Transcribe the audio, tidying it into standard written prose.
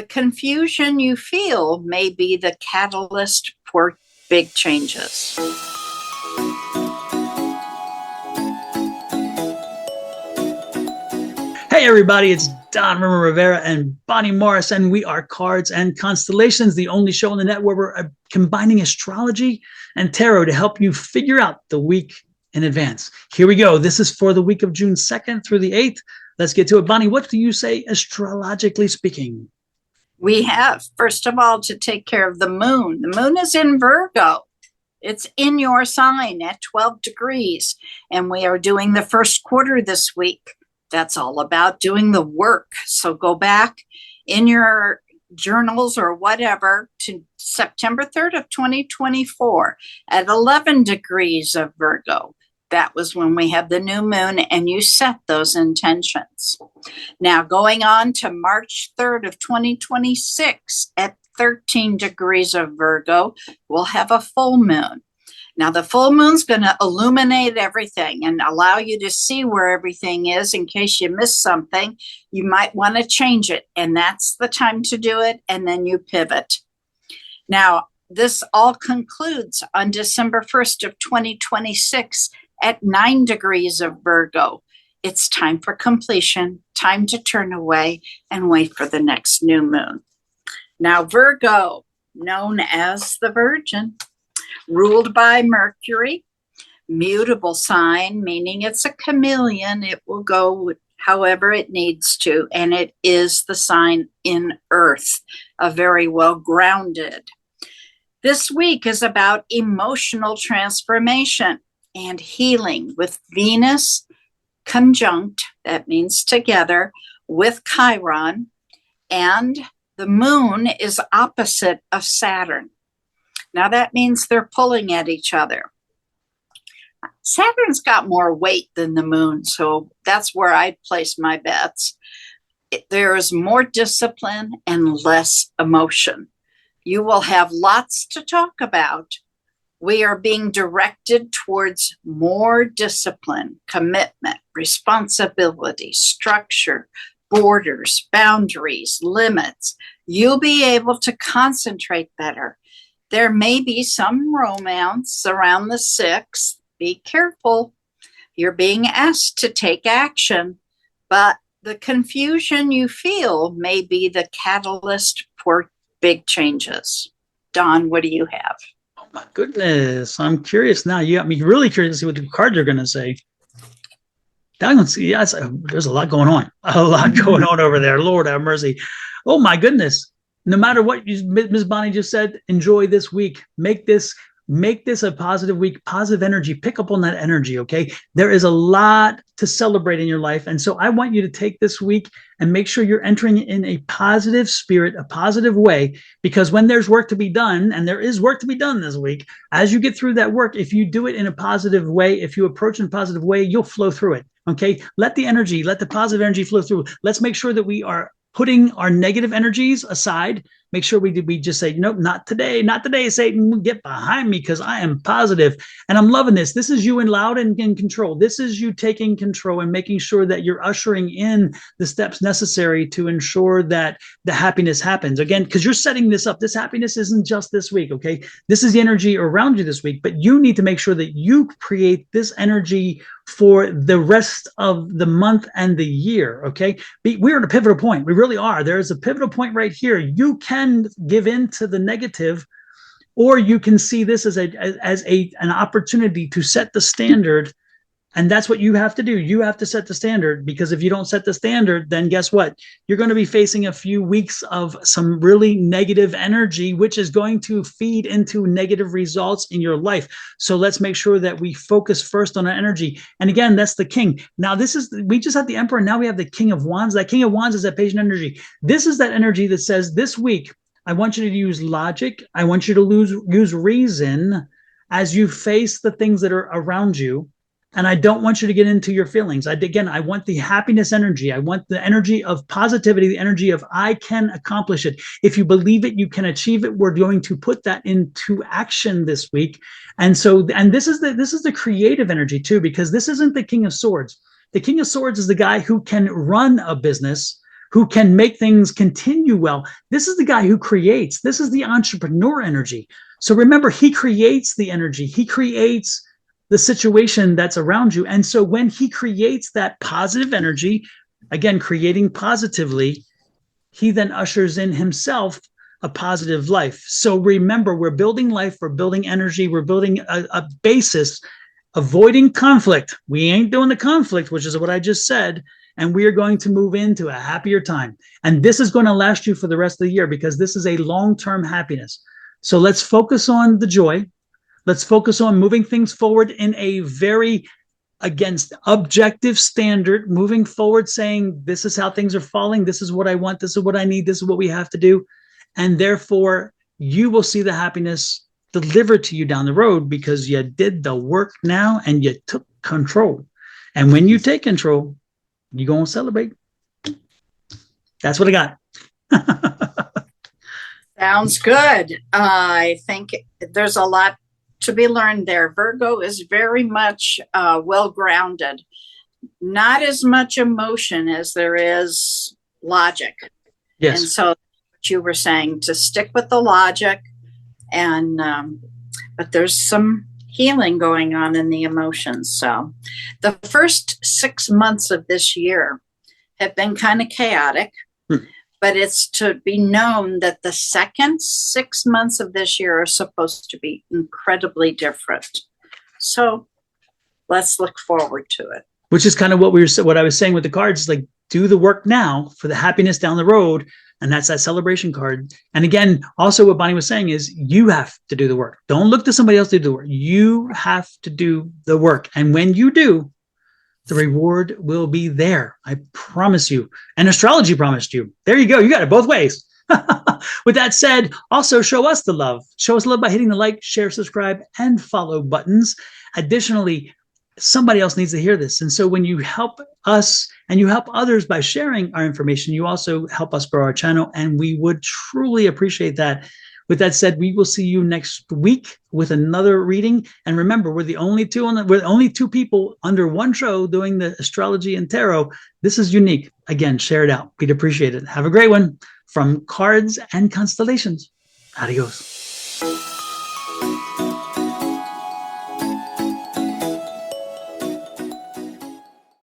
The confusion you feel may be the catalyst for big changes. Hey everybody, it's Don Rimmer Rivera and Bonnie Morris, and we are Cards and Constellations, the only show on the net where we're combining astrology and tarot to help you figure out the week in advance. Here we go. This is for the week of June 2nd through the 8th. Let's get to it. Bonnie, what do you say astrologically speaking? We have, first of all, to take care of the moon. The moon is in Virgo. It's in your sign at 12 degrees, and we are doing the first quarter this week. That's all about doing the work. So go back in your journals or whatever to September 3rd of 2024 at 11 degrees of Virgo. That was when we had the new moon, and you set those intentions. Now going on to March 3rd of 2026 at 13 degrees of Virgo, we'll have a full moon. Now the full moon's going to illuminate everything and allow you to see where everything is in case you miss something. You might want to change it, and that's the time to do it, and then you pivot. Now this all concludes on December 1st of 2026 at 9 degrees of Virgo. It's time for completion, time to turn away and wait for the next new moon. Now Virgo, known as the Virgin, ruled by Mercury, mutable sign, meaning it's a chameleon. It will go however it needs to, and it is the sign in Earth, a very well-grounded. This week is about emotional transformation and healing with Venus conjunct, that means together, with Chiron, and the moon is opposite of Saturn. Now that means they're pulling at each other. Saturn's got more weight than the moon, so that's where I place my bets. There is more discipline and less emotion. You will have lots to talk about. We are being directed towards more discipline, commitment, responsibility, structure, borders, boundaries, limits. You'll be able to concentrate better. There may be some romance around the 6th. Be careful. You're being asked to take action, but the confusion you feel may be the catalyst for big changes. Don, what do you have? Oh my goodness, I'm curious now. You got me really curious to see what the cards are going to say. Yes, there's a lot going on. A lot going on over there. Lord have mercy. Oh my goodness. No matter what Ms. Bonnie just said, enjoy this week. Make this a positive week, positive energy. Pick up on that energy, okay? There is a lot to celebrate in your life. And so I want you to take this week and make sure you're entering in a positive spirit, a positive way, because when there's work to be done, and there is work to be done this week, as you get through that work, if you do it in a positive way, if you approach it in a positive way, you'll flow through it, okay? Let the positive energy flow through. Let's make sure that we are putting our negative energies aside. Make sure we just say, nope, not today, Satan, get behind me because I am positive. And I'm loving this. This is you in loud and in control. This is you taking control and making sure that you're ushering in the steps necessary to ensure that the happiness happens. Again, because you're setting this up. This happiness isn't just this week, okay? This is the energy around you this week, but you need to make sure that you create this energy for the rest of the month and the year, okay? We're at a pivotal point. We really are. There's a pivotal point right here. You can give in to the negative, or you can see this as an opportunity to set the standard. And that's what you have to do. You have to set the standard, because if you don't set the standard, then guess what? You're going to be facing a few weeks of some really negative energy, which is going to feed into negative results in your life. So let's make sure that we focus first on our energy. And again, that's the king. Now we just had the emperor. Now we have the king of wands. That king of wands is that patient energy. This is that energy that says this week, I want you to use logic. I want you to use reason as you face the things that are around you. And I don't want you to get into your feelings. I want the happiness energy. I want the energy of positivity, the energy of I can accomplish it. If you believe it, you can achieve it. We're going to put that into action this week. And this is the creative energy too, because this isn't the King of Swords. The King of Swords is the guy who can run a business, who can make things continue well. This is the guy who creates. This is the entrepreneur energy. So remember, he creates the energy. He creates the situation that's around you. And so when he creates that positive energy, again, creating positively, he then ushers in himself a positive life. So remember, we're building life, we're building energy, we're building a basis, avoiding conflict. We ain't doing the conflict, which is what I just said. And we are going to move into a happier time. And this is going to last you for the rest of the year because this is a long-term happiness. So let's focus on the joy. Let's focus on moving things forward in a very, against objective standard, moving forward, saying, this is how things are falling. This is what I want. This is what I need. This is what we have to do. And therefore, you will see the happiness delivered to you down the road because you did the work now and you took control. And when you take control, you're going to celebrate. That's what I got. Sounds good. I think there's a lot to be learned there. Virgo is very much well-grounded. Not as much emotion as there is logic. Yes. And so what you were saying, to stick with the logic, and but there's some healing going on in the emotions. So the first 6 months of this year have been kind of chaotic, but it's to be known that the second 6 months of this year are supposed to be incredibly different. So let's look forward to it. Which is kind of what I was saying with the cards, like do the work now for the happiness down the road. And that's that celebration card. And again, also what Bonnie was saying is you have to do the work. Don't look to somebody else to do the work. You have to do the work. And when you do, the reward will be there. I promise you. And astrology promised you. There you go. You got it both ways. With that said, also show us the love. Show us love by hitting the like, share, subscribe, and follow buttons. Additionally, somebody else needs to hear this. And so when you help us and you help others by sharing our information, you also help us grow our channel. And we would truly appreciate that. With that said, we will see you next week with another reading. And remember, we're the only two people under one show doing the astrology and tarot. This is unique. Again, share it out. We'd appreciate it. Have a great one from Cards and Constellations. Adios.